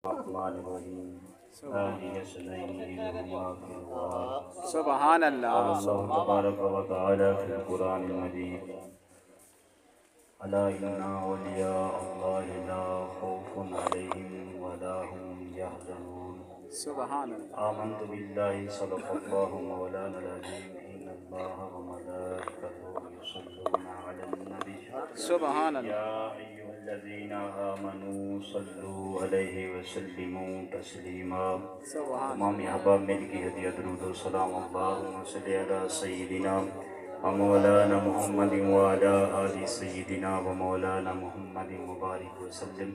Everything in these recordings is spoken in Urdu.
الرحمن الرحیم آمین سبحان اللہ قال اللہ تبارک و تعالی فی القرآن المجید الا ان اولیاء اللہ لا خوف علیہم ولا هم یحزنون سبحان اللہ آمنت باللہ صدق اللہ مولانا العظیم ان اللہ وملائکته یصلون علی النبی سبحان اللہ یا ایھا الذین آمنوا صلوا علیہ وسلموا تسلیما سبحان تمام احباب مل کی ہدیہ درود و سلام اللہم صلی علی سیدنا و مولانا محمد وعلی آل سیدنا و مولانا محمد مبارک وسلم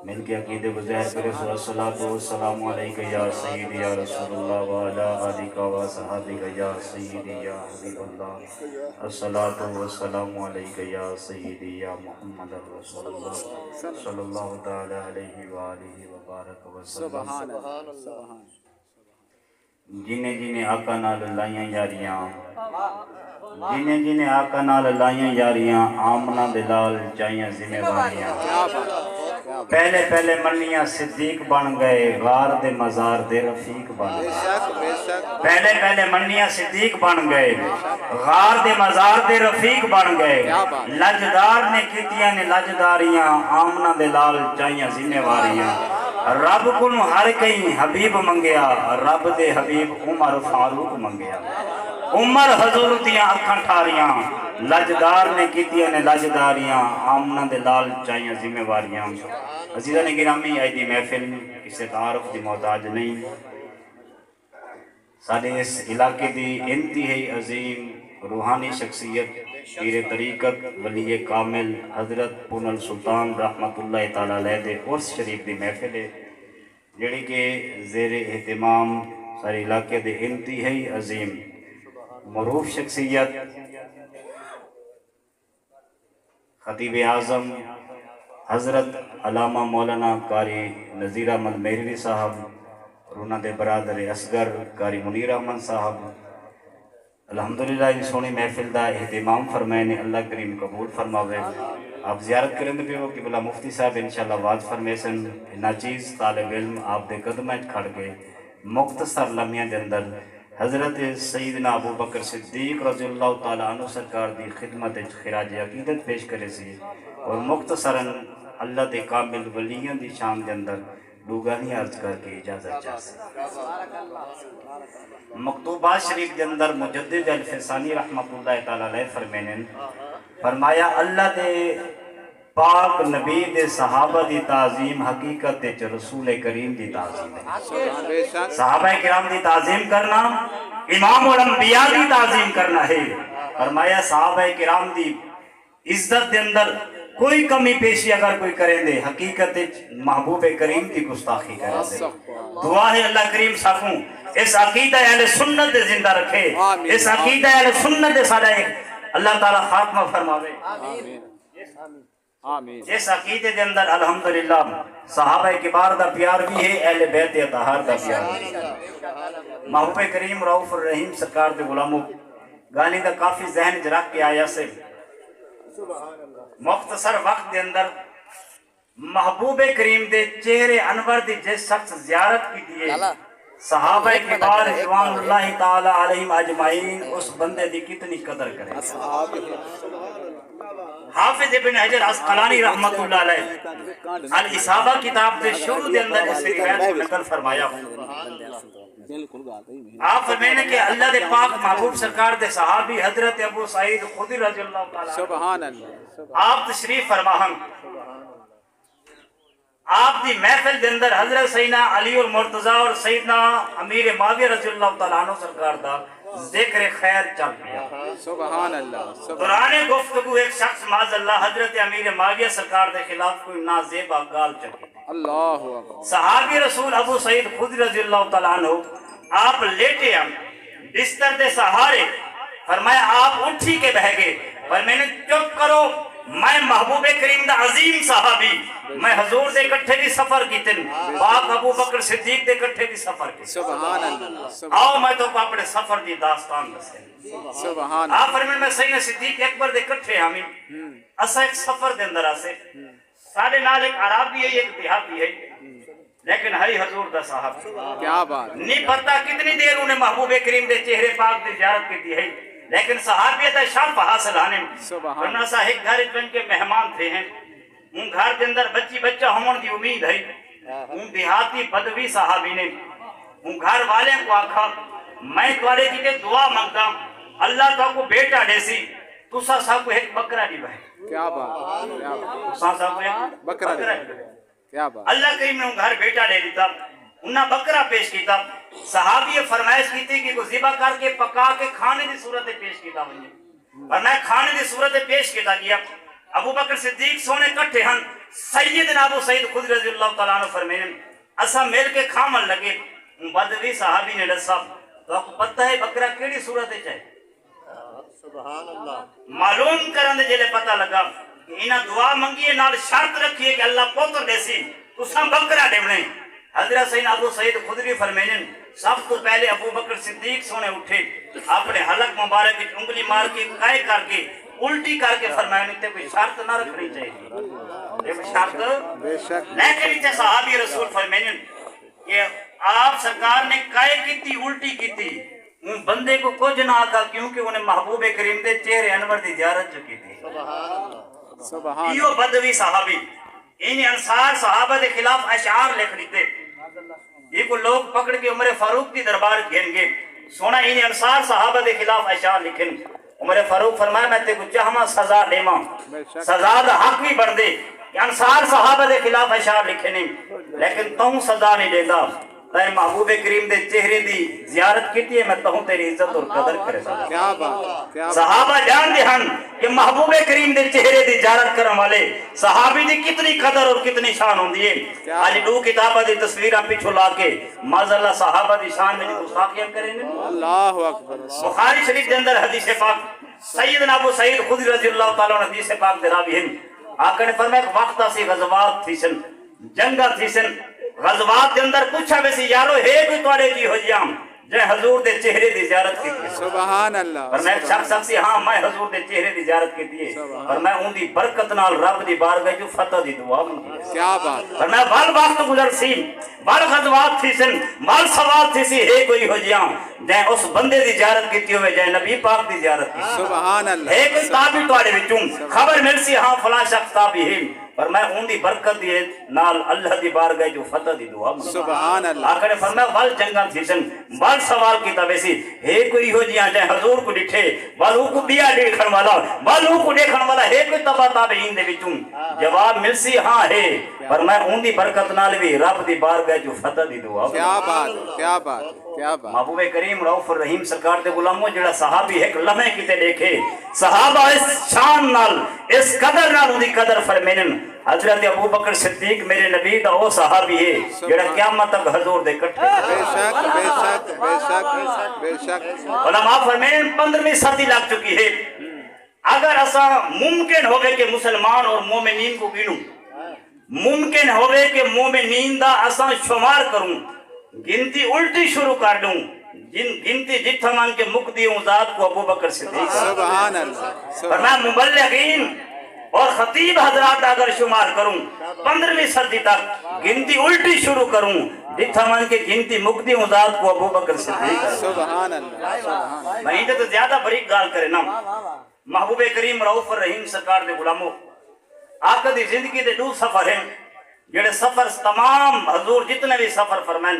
مل کے عقیدے کو ظاہر کرے الصلاۃ والسلام علیکہ یا سیدی یا رسول اللہ وعلی آلک و صحابک یا سیدی یا حبیب اللہ الصلاۃ والسلام علیکہ یا سیدی یا محمد رسول اللہ صلی اللہ تعالی علیہ وآلہ وبارک وسلم سبحان اللہ سبحان جنہیں جنہیں آقا نال لائیاں یاریاں جنہیں جنہیں آقا نال لائیاں یاریاں آمنہ دلال چاہیاں ذمہ واریاں کیا بات پہلے پہلے منیاں صدیق بن گئے غار دے مزار دے رفیق بن گئے بے شک پہلے پہلے منیاں صدیق بن گئے غار دے مزار دے رفیق بن گئے لجدار نے کیتیاں نے لجداریاں آمنہ دے لال چاہیاں ذمہ واریاں رب کن ہر کہیں حبیب منگیا رب دے حبیب عمر فاروق منگیا عمر حضور دیاں اکھاں ٹھاریاں لجدار نے کیتیاں نے لجداریاں آمنہ دے لال چاہیاں ذمہ واریاں عزیزہ نے گرامی آئی دی محفل کسی تعارف دی محتاج نہیں سارے اس علاقے دی انتہائی عظیم روحانی شخصیت پیر طریقت ولی کامل حضرت پونل سلطان رحمت اللہ تعالیٰ علیہ دے عرس شریف دی محفل ہے جڑی کہ زیر اہتمام سارے علاقے دے انتہائی عظیم معروف شخصیت خطیب اعظم حضرت علامہ مولانا قاری نذیر احمد مہروی صاحب اور انہوں دے برادر اصغر قاری منیر احمد صاحب الحمدللہ ان سونی محفل دا اہتمام فرمائے نے اللہ کریم قبول فرماوے آپ زیارت کریں دے ہو کہ بلا مفتی صاحب انشاءاللہ واضح فرمے سن ناچیز طالب علم آپ دے قدمیں کھڑ کے مختصر لمحیاں دے اندر حضرت سیدنا ابو بکر صدیق رضی اللہ تعالیٰ عنہ سرکار دی خدمت خراج عقیدت پیش کرے سی اور مختصراً اللہ دے کامل ولیوں دی شان دے اندر دوگانی عرض کر کے اجازت چاہ سے مکتوبات شریف دے اندر مجدد الفسانی رحمت اللہ تعالیٰ علیہ فرمینن فرمایا اللہ دے پاک نبی دے صحابہ دی تعظیم حقیقت دے رسول کریم دی تعظیم ہے صحابہ کرام دی تعظیم کرنا امام الانبیاء دی تعظیم کرنا ہے فرمایا صحابہ کرام دی عزت دے اندر کوئی کمی پیشی اگر کوئی کریں دے حقیقت محبوب کریم دی گستاخی کریں دے دعا ہے اللہ کریم صاحبوں اس عقیدہ اہل سنت دے زندہ رکھے اس عقیدہ اہل سنت دے سارا ایک اللہ تعالیٰ خاتمہ فرماوے جس عقیدے دے اندر الحمدللہ صحابہ کبار دا پیار بھی ہے اہل بیت اطہار دا پیار بھی ہے محبوب کریم رؤوف الرحیم سرکار دے غلاموں گالی دا کافی ذہن جرک کے آیا سے مختصر وقت دے اندر محبوب کریم دے چہرے انور دی جس شخص زیارت کی دیئے صحابہ کبار رضوان اللہ تعالی علیہم اجمعین اس بندے دی کتنی قدر کریں حافظ ابن حجر عسقلانی رحمت اللہ علیہ الاصابہ کتاب دے شروع دے اندر اس روایت کو نقل فرمایا آپ فرمائیں کہ اللہ دے پاک محبوب سرکار دے صحابی حضرت ابو سعید خدری رضی اللہ تعالیٰ سبحان اللہ آپ تشریف فرماہم آپ دی محفل دے اندر حضرت سیدنا علی المرتضیٰ اور سیدنا امیر معاویہ رضی اللہ تعالیٰ عنہ سرکار دا ذکر خیر چل گیا سبحان اللہ دوران گفتگو ایک شخص معاذ اللہ حضرت امیر معاویہ سرکار دے خلاف کوئی نازیبا گال چکے اللہ اکبر صحابی رسول ابو سعید خدری رضی اللہ تعالیٰ عنہ آپ لیٹے ہم بستر دے سہارے فرمایا آپ اٹھی کے بہ گئے پر میں نے چپ کرو میں محبوب کریم دا عظیم صحابی میں حضور دے کٹھے بھی سفر کی تن پاک ابو بکر صدیق دے کٹھے بھی سفر کی سبحان اللہ آؤ میں تو اپنے سفر دی داستان دسے سبحان آپ فرمائیں میں سیدنا صدیق اکبر دے کٹھے ہمیں اسا ایک سفر دے اندر آسے سارے نال ایک عرابی ہے ایک دیہاتی ہے لیکن ہری حضور دا صاحب کیا بات نہیں پتہ کتنی دیر انہیں محبوب کریم دے چہرے پاک دی زیارت کی تھی ہے لیکن صحابیت شرف حاصل آنے سبحان ورنہ سا ایک گھر بن کے مہمان تھے ہیں ان گھر کے اندر بچی بچہ ہمون دی امید ہے ان دیہاتی بدوی صحابی نے ان گھر والے کو آکھا میں توارے کی دعا مانگتا اللہ تو کو بیٹا دے سی تو سا کو ایک بکرا دی بھائی کیا بات کیا بات سا کو ایک بکرا دی دی بھائی کیا بات اللہ کریم نے ان گھر بیٹا دے دیتا انہاں بکرا پیش کیتا صحابی فرمائش کی تھی کہ کو ذبح کر کے پکا کے کھانے دی صورت پیش کیتا ہوئی فرمایا کھانے دی صورت پیش کیتا گیا ابو بکر صدیق سونے کٹھے ہن سیدنا ابو سعید خدری رضی اللہ تعالیٰ عنہ فرمائیں اسا مل کے کھامن لگے بدوی صحابی نے دسا تو آپ کو پتہ ہے بکرا کیڑی صورت چاہے سبحان اللہ معلوم کرن دے جلے پتہ لگا کہ انہاں دعا منگیے نال شرط رکھیے کہ اللہ پوتر دے سی تساں بکرا دیونے حضرت سیدنا ابو سعید خدری فرمائیں سب تو پہلے ابو بکر صدیق سونے اٹھے اپنے حلق مبارک کی انگلی مار کے قائے کر کے الٹی کر کے فرمایا نہیں تے کوئی شرط نہ رکھنی چاہیے یہ شرط بے شک لیکن اتنے صحابی رسول فرمائیں کہ آپ سرکار نے قائے کی تھی الٹی کی تھی ان بندے کو کچھ نہ آتا کیونکہ انہیں محبوب کریم دے چہرے انور دی زیارت چکی تھی سبحان یہ بدوی صحابی انہیں انصار صحابہ دے خلاف اشعار لکھ لیتے یہ کو لوگ پکڑ کے عمر فاروق کی دربار گھن گے سونا انہیں انصار صحابہ دے خلاف اشعار لکھیں عمر فاروق فرمایا میں تے کو چاہما سزا دیما سزا دا حق بھی بن دے کہ انصار صحابہ دے خلاف اشعار لکھے نہیں لیکن تم سزا نہیں دیتا تے محبوب کریم دے چہرے دی زیارت کیتی ہے میں تہوں تیری عزت اور قدر کرے کیا بات کیا بات صحابہ جان دے ہن کہ محبوب کریم دے چہرے دی زیارت کرن والے صحابی دی کتنی قدر اور کتنی شان ہوندی ہے آج دو کتاباں دی تصویراں پیچھے لا کے معاذاللہ صحابہ دی شان میں گستاخیاں کریں گے اللہ اکبر بخاری شریف کے اندر حدیث پاک سیدنا ابو سعید خدری رضی اللہ تعالیٰ عنہ حدیث پاک دے راوی ہیں آقا نے فرمایا کہ وقت سے غزوات تھی سن جنگا تھی سن غزوات کے اندر پوچھا ویسی یارو ہے کوئی توڑے جی ہو جیام جے حضور دے چہرے دی زیارت کی تھی سبحان اللہ فرمایا شخص سے ہاں میں حضور دے چہرے دی زیارت کی تھی فرمایا ان دی برکت نال رب دی بارگاہ جو فتح دی دعا منگی کیا بات فرمایا بال وقت گزر سی بال غزوات تھی سن بال سوال تھی سی ہے کوئی ہو جیام جے اس بندے دی زیارت کیتی ہوئے جے نبی پاک دی زیارت کی سبحان اللہ ہے کوئی تابی توڑے وچوں خبر مل سی ہاں فلاں شخص تابی ہے فرمایا ان دی برکت دی نال اللہ دی بارگاہ جو فتح دی دعا منگی سبحان اللہ آقا نے فرمایا بال جنگاں تھی سن بال سوال کی تبیسی ہے کوئی ہو جیاں جائے حضور کو ڈٹھے بالوں کو بیا دیکھن والا بالوں کو دیکھن والا ہے کوئی تبا تابعین دے وچوں جواب مل سی ہاں ہے فرمایا ان دی برکت نال بھی رب دی بارگاہ جو فتح دی دعا کیا بات کیا بات کیا بات محبوب کریم رؤوف الرحیم سرکار دے غلاموں جڑا صحابی ایک لمحے کیتے دیکھے صحابہ اس شان نال اس قدر نال ان دی قدر فرمینن حضرت ابو بکر صدیق میرے نبی دا وہ صحابی ہے جڑا قیامت تک حضور دے کٹھے بے شک بے شک بے شک بے شک علماء فرمین 15ویں صدی لگ چکی ہے اگر ایسا ممکن ہوگے کہ مسلمان اور مومنین کو گنوں ممکن ہوگے کہ مومنین دا ایسا شمار کروں گنتی الٹی شروع کر دوں گنتی جتھا مان کے مقدی ذات کو ابو بکر صدیق سبحان اللہ فرمایا مبلغین اور خطیب حضرات اگر شمار کروں 15ویں صدی تک گنتی الٹی شروع کروں جتھا مان کے گنتی مقدی ذات کو ابو بکر صدیق سبحان اللہ سبحان اللہ میں تو زیادہ بریک گال کرے نا محبوب کریم رؤوف الرحیم سرکار دے غلاموں آقا دی زندگی دے دو سفر ہیں جڑے سفر تمام حضور جتنے بھی سفر فرمائیں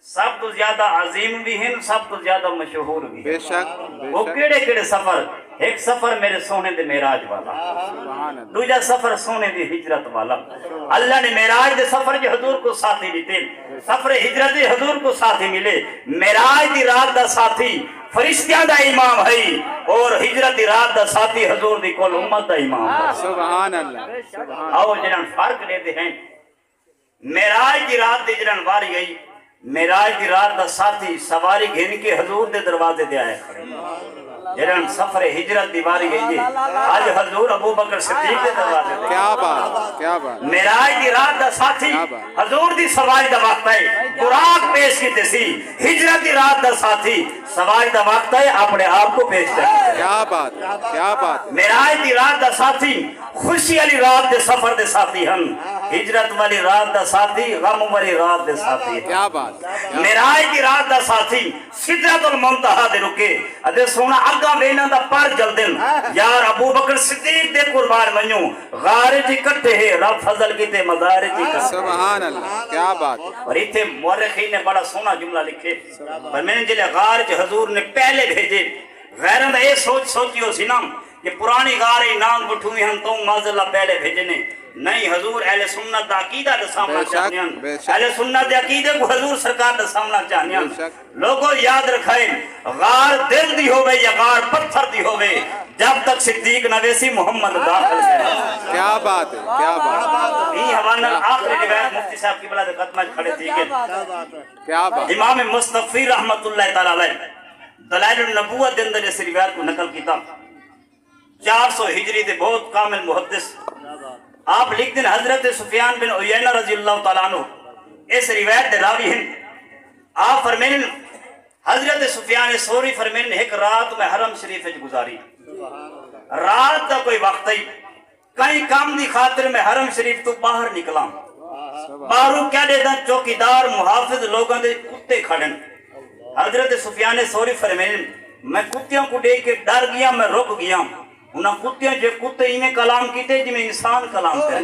سب تو زیادہ عظیم بھی ہیں سب تو زیادہ مشہور بھی ہیں بے شک بے وہ شک کیڑے کیڑے سفر ایک سفر میرے سونے دے معراج والا سبحان اللہ دوجا سفر سونے دی ہجرت والا اللہ نے معراج دے سفر جو حضور کو ساتھی دیتے سفر ہجرت دے حضور کو ساتھی ملے معراج دی رات دا ساتھی فرشتیاں دا امام ہے اور ہجرت دی رات دا ساتھی حضور دی کول امت دا امام ہے سبحان اللہ سبحان آؤ جنہاں فرق لیتے ہیں معراج دی رات دے جنہاں واری گئی معراج دی رات دا ساتھی سواری گھن کے حضور دے دروازے دے آئے کھڑے جنہاں سفر ہجرت دی واری گئی آج حضور ابو بکر صدیق دے دروازے دے کیا بات کیا بات معراج دی رات دا ساتھی حضور دی سواری دا وقت ہے قرآن پیش کی تسی ہجرت دی رات دا ساتھی سواری دا وقت ہے اپنے آپ کو پیش کرتے کیا بات کیا بات معراج دی رات دا ساتھی خوشی والی رات دے سفر دے ساتھی ہن ہجرت والی رات دا ساتھی غم والی رات دے ساتھی کیا بات معراج دی رات دا ساتھی سدرۃ المنتہا دے رکے ادے سونا اگا وینا دا پر جلدن یار ابو بکر صدیق دے قربان ونجو غار جی کٹھے ہے رب فضل کیتے مزار جی کٹھے سبحان اللہ کیا بات اور ایتھے مورخین نے بڑا سونا جملہ لکھے پر میں نے جلے غار چ حضور نے پہلے بھیجے غیروں دا اے سوچیو سی نا کہ پرانی غار نام بٹھوئی ہم تو معذاللہ پہلے بھیجنے نہیں حضور اہل سنت دا عقیدہ دا سامنا چاہنے ہیں اہل سنت دا عقیدہ کو حضور سرکار دا سامنا چاہنے ہیں لوگوں یاد رکھائیں غار دل دی ہوئے یا غار پتھر دی ہوئے جب تک صدیق نویسی محمد داخل ہے کیا بات ہے کیا بات یہ حوالہ آخری روایت مفتی صاحب کی بلا دے قدمہ کھڑے تھی کہ کیا بات امام مصطفی رحمت اللہ تعالیٰ علیہ دلائل النبوت دے اندر اس روایت کو نقل کیتا 400 ہجری دے بہت کامل محدث آپ لکھ دیں حضرت سفیان بن عیینہ رضی اللہ تعالیٰ عنہ اس روایت دے راوی ہیں آپ فرمین حضرت سفیان سوری فرمین ایک رات میں حرم شریف گزاری رات دا کوئی وقت ہی کئی کام دی خاطر میں حرم شریف تو باہر نکلا باہروں کیا دے دن چوکیدار محافظ لوگوں دے کتے کھڑن حضرت سفیان سوری فرمین میں کتیوں کو دیکھ کے ڈر گیا میں رک گیا انہاں کتیاں جو کتے ہی میں کلام کیتے جی میں انسان کلام کریں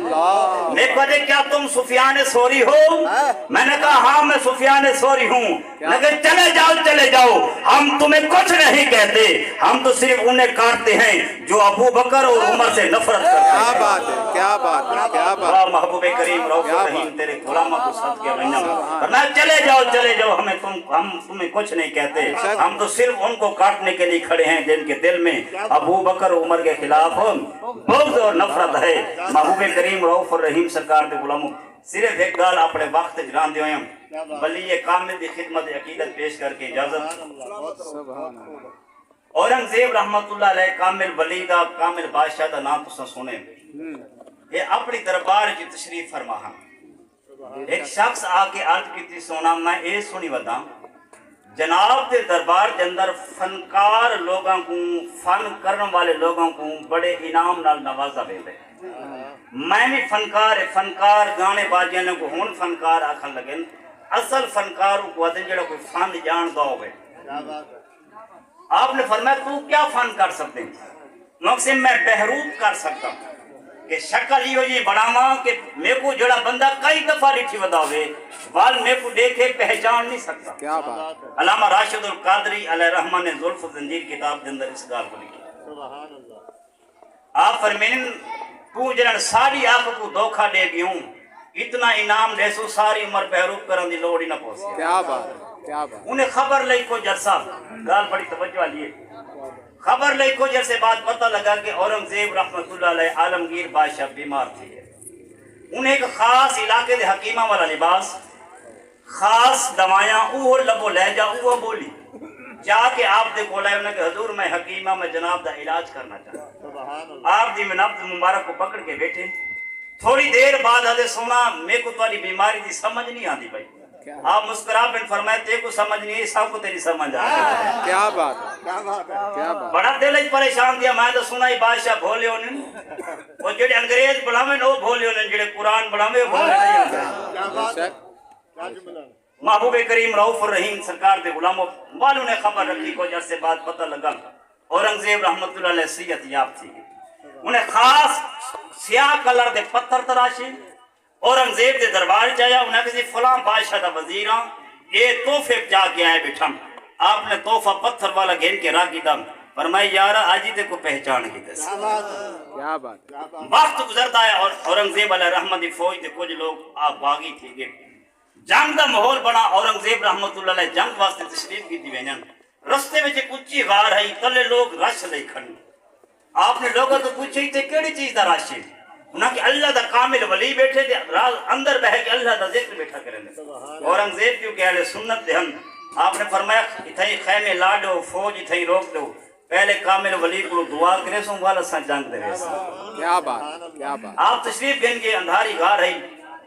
میں کہتے کیا تم سفیان سوری ہو میں نے کہا ہاں میں سفیان سوری ہوں لیکن چلے جاؤ ہم تمہیں کچھ نہیں کہتے ہم تو صرف انہیں کاٹتے ہیں جو ابو بکر اور عمر سے نفرت کرتے ہیں کیا بات ہے کیا بات ہے کیا بات محبوب کریم رؤوف رحیم تیرے غلاموں کو صدقے بننا چلے جاؤ ہم تمہیں کچھ نہیں کہتے ہم تو صرف ان کو کاٹنے کے لیے کھڑے ہیں جن کے دل میں ابو بکر عمر کے خلاف بغض اور نفرت ہے محبوب کریم رؤوف الرحیم سرکار کے غلاموں صرف ایک گال اپنے وقت جران دیو ہیں ولی کامل دی خدمت عقیدت پیش کر کے اجازت اورنگزیب رحمت اللہ علیہ کامل ولی دا کامل بادشاہ دا نام تسا سنے یہ اپنی دربار کی تشریف فرما ایک شخص آ کے عرض کی تھی سونا میں اے سنی ودا جناب دے دربار کے اندر فنکار لوگوں کو فن کرن والے لوگوں کو بڑے انعام نال نوازا بیندے میں بھی فنکار گانے باجیاں کو ہون فنکار آکھن لگن اصل فنکار کو ادن جڑا کوئی فن جان دا ہوئے آپ نے فرمایا تو کیا فن کر سکتے ہیں مقصد میں بہروت کر سکتا ہوں کہ شکل یہ بڑھاواں کہ میرے کو جڑا بندہ کئی دفعہ لکھی ودا ہوئے وال میرے کو دیکھے پہچان نہیں سکتا کیا بات علامہ راشد القادری علیہ رحمہ نے ظلف و زنجیر کتاب کے اندر اس گال کو لکھی آپ فرمین تو جنہاں ساری آنکھ کو دھوکہ دے گی ہوں اتنا انعام دے سو ساری عمر بہروپ کرن دی لوڑی نہ پہنچی کیا بات کیا بات انہیں خبر لئی کو جرسا گال بڑی توجہ والی ہے خبر لئی کو جیسے بات پتہ لگا کہ اورنگزیب رحمت اللہ علیہ عالمگیر بادشاہ بیمار تھی انہیں ایک خاص علاقے دے حکیمہ والا لباس خاص دوائیاں اوہ لبو لہجہ اوہ بولی جا کے آپ دے کھولا ہے انہیں کہ حضور میں حکیمہ میں جناب دا علاج کرنا چاہتا آپ دی میں نبض مبارک کو پکڑ کے بیٹھے تھوڑی دیر بعد حضرت سونا میں کو توالی بیماری دی سمجھ نہیں آتی بھائی آپ مسکرا بن فرمائے تے کو سمجھ نہیں ہے سب کو تیری سمجھ آتی کیا بات کیا بات بڑا دل ہی پریشان دیا میں تو سنا ہی بادشاہ بھولے ہونے وہ جڑے انگریز بڑھاویں وہ بھولے ہونے جڑے قرآن بڑھاویں وہ بھولے نہیں ہونے محبوب کریم رؤوف الرحیم سرکار دے غلاموں والوں نے خبر رکھی کو جس سے بات پتہ لگا اورنگزیب رحمت اللہ علیہ صحت یاب تھی انہیں خاص سیاہ کلر دے پتھر تراشی اورنگزیب دے دربار چاہیا انہیں کسی فلاں بادشاہ دا وزیراں یہ تحفے جا کے آئے بیٹھا آپ نے تحفہ پتھر والا گھن کے راہ کی دم فرمائی یارہ آجی تے کو پہچان کی دس کیا بات وقت گزرتا ہے اور اورنگزیب علیہ رحمت دی فوج دے کچھ لوگ آپ باغی تھی گئے جنگ دا ماحول بنا اورنگزیب رحمت اللہ علیہ جنگ واسطے تشریف کی دی وینن رستے میں ایک اونچی غار ہے تلے لوگ رش لے کھڑے آپ نے لوگوں تو پوچھے تے کیڑی چیز دا رش ہے انہاں کہ اللہ دا کامل ولی بیٹھے دے اندر بہ کے اللہ دا ذکر بیٹھا کریں اورنگزیب کیوں کہ اہل سنت دے ہن آپ نے فرمایا اتھائی خیمے لا دو فوج اتھائی روک دو پہلے کامل ولی کو دعا کرے سوں والا سا جنگ دے رہے کیا بات آپ تشریف گن کے اندھاری غار ہے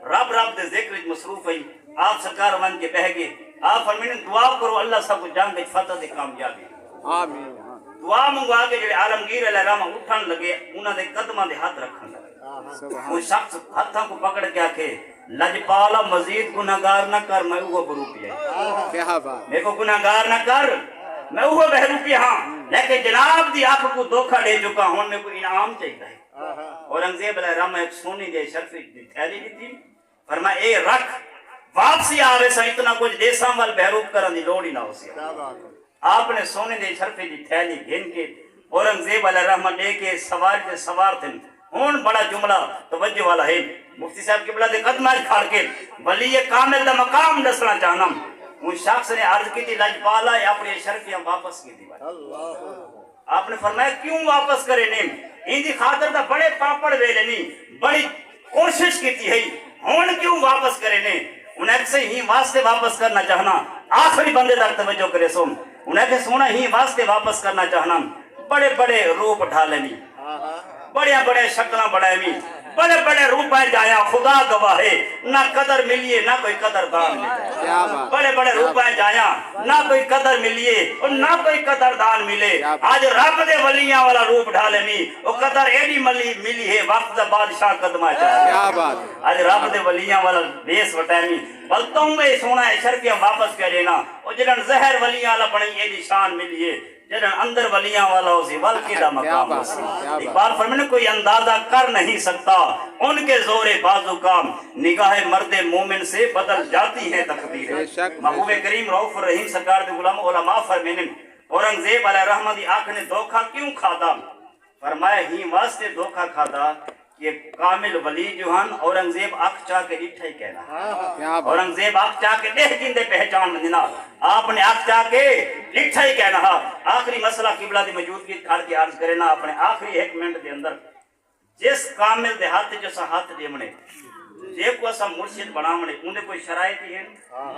رب دے ذکر مصروف ہے آپ سرکار ون کے بہ گئے آپ فرمائیں دعا کرو اللہ سب کو جنگ فتح دے کامیابی آمین دعا منگوا کے جڑے عالمگیر علیہ الرحمہ اٹھن لگے انہاں دے قدماں دے ہاتھ رکھن لگے وہ شخص ہاتھاں کو پکڑ کے آکھے لجپالا مزید گناہگار نہ کر میں وہ بروپی ہے کیا بات میرے کو گناہگار نہ کر میں وہ بہروپی ہاں لیکن جناب دی آنکھ کو دھوکہ دے چکا ہوں میں کو انعام چاہیے اورنگزیب علیہ الرحمہ ایک سونی دے شرفی دی تھیلی دی تھی فرمایا اے رکھ واپسی آوے سا اتنا کچھ دیساں وال بہروپ کرن دی لوڑ ہی نہ ہو سی آپ نے سونے دے شرفی دی تھیلی گھن کے اورنگزیب علیہ الرحمہ لے کے سوار کے سوار تھے ہون بڑا جملہ توجہ والا ہے مفتی صاحب قبلہ دے قدمہ کھاڑ کے ولی کامل دا مقام دسنا چاہنم ان شخص نے عرض کی تھی لجپالا اپنی شرفیاں واپس کی دی آپ نے فرمایا کیوں واپس کرے نہیں ان دی خاطر دا بڑے پاپڑ ویلے نہیں بڑی کوشش کی تھی ہے ہون کیوں واپس کرے نہیں انہیں سے ہی واسطے واپس کرنا چاہنا آخری بندے تک توجہ کرے سن انہیں کہ سونا ہی واسطے واپس کرنا چاہنا بڑے بڑے روپ ڈھالے نہیں بڑے بڑے شکلیں بڑھائے نہیں بڑے بڑے روپیں جایا خدا گواہ ہے نہ قدر ملیے نہ کوئی قدر دان ملے بڑے بڑے روپیں جایا نہ کوئی قدر ملیے اور نہ کوئی قدر دان ملے آج رب دے ولیاں والا روپ ڈھالے نہیں وہ قدر ایڈی ملی ہے وقت دا بادشاہ قدمہ چاہے آج رب دے ولیاں والا بیس وٹائے نہیں بلتوں میں سونا ہے شرفیاں واپس کرے نا اور جنہاں زہر ولیاں والا بڑی ایڈی شان ملیے جنہاں اندر ولیاں والا ہو سی والکی دا مقام ہو سی اقبال فرمانے کوئی اندازہ کر نہیں سکتا ان کے زور بازو کا نگاہ مرد مومن سے بدل جاتی ہے تقدیر محبوب کریم رؤوف الرحیم سرکار دے غلام علماء فرمینے اورنگزیب علیہ الرحمہ دی آنکھ نے دھوکہ کیوں کھادا فرمایا ہی واسطے دھوکہ کھادا کہ کامل ولی جو ہن اورنگزیب آنکھ چاہ کے ڈٹھا ہی کہنا اورنگزیب آنکھ چاہ کے دیکھ جن دے پہچان مندنا آپ نے آنکھ چاہ کے ڈٹھا ہی کہنا آخری مسئلہ قبلہ دی موجودگی کھڑ کے عرض کرے نا اپنے آخری ایک منٹ دے اندر جس کامل دے ہاتھ جو سا ہاتھ دے منے جے کو سا مرشد بنا منے انہیں کوئی شرائط ہی ہے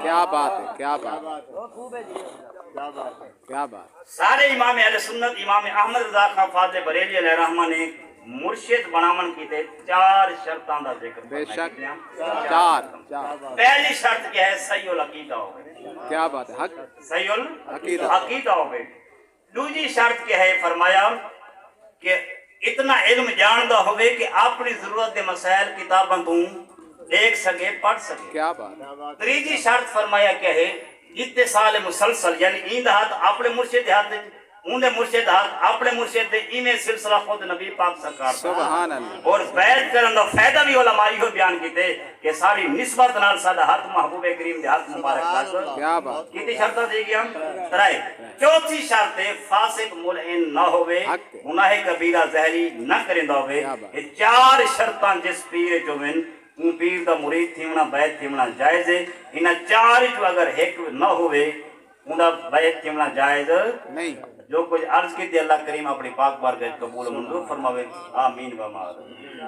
کیا بات ہے کیا بات کیا بات سارے امام اہل سنت امام احمد رضا خان فاضل بریلی علیہ الرحمہ نے مرشد بنامن کی تے 4 شرطاں دا ذکر بے شک چار پہلی شرط کیا ہے صحیح العقیدہ ہوگی کیا بات ہے حق صحیح العقیدہ ہوگی دوسری شرط کیا ہے فرمایا کہ اتنا علم جاندہ ہوئے کہ اپنی ضرورت دے مسائل کتاباں تو دیکھ سکے پڑھ سکے کیا بات تیسری شرط فرمایا کیا ہے اتصال مسلسل یعنی این ہاتھ اپنے مرشد ہاتھ اندے مرشد ہاتھ اپنے مرشد دے ایمیں سلسلہ خود نبی پاک سرکار سبحان اللہ اور بیعت کرن دا فائدہ بھی علماء ہو بیان کیتے کہ ساری نسبت نال ساڈا ہاتھ محبوب کریم دے ہاتھ مبارک لگ کیا بات کتنی شرطاں دے گی ہم ترائے چوتھی شرط ہے فاسق ملعن نہ ہوئے گناہ کبیرہ زہری نہ کریندا ہوئے یہ 4 شرطاں جس پیر جو من ان پیر دا مرید تھیونا بیعت تھیونا جائز ہے انہاں 4 جو اگر ایک نہ ہوئے انہاں بیعت تھیونا جائز نہیں جو کچھ عرض کی تھی اللہ کریم اپنی پاک بارگاہ قبول و منظور فرماوے آمین و آمین